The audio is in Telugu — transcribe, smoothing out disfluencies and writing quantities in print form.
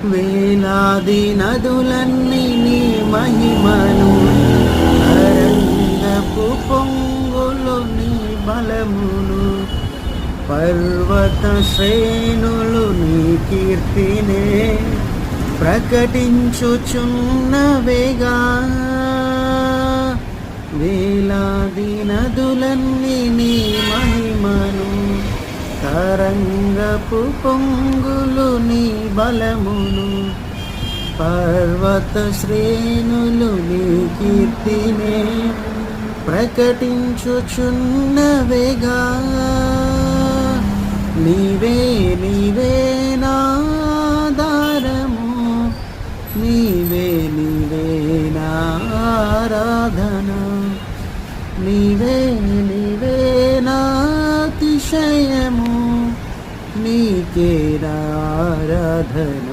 వేలాది నదులన్నీ నీ మహిమను, తరంగపు పొంగులు నీ బలమును, పర్వత శ్రేణులు నీ కీర్తినే ప్రకటించుచున్నవేగా. వేలాది నదులన్నీ నీ మహిమను, తరంగపు పొంగులు నీ బలమును, పర్వత శ్రేణులు నీ కీర్తినే ప్రకటించుచున్నవేగా. నీవే నీవే నాధారము, నీవే నీవే నారాధన, నీవే నీవే నాతిశయము, నీకే నారాధన.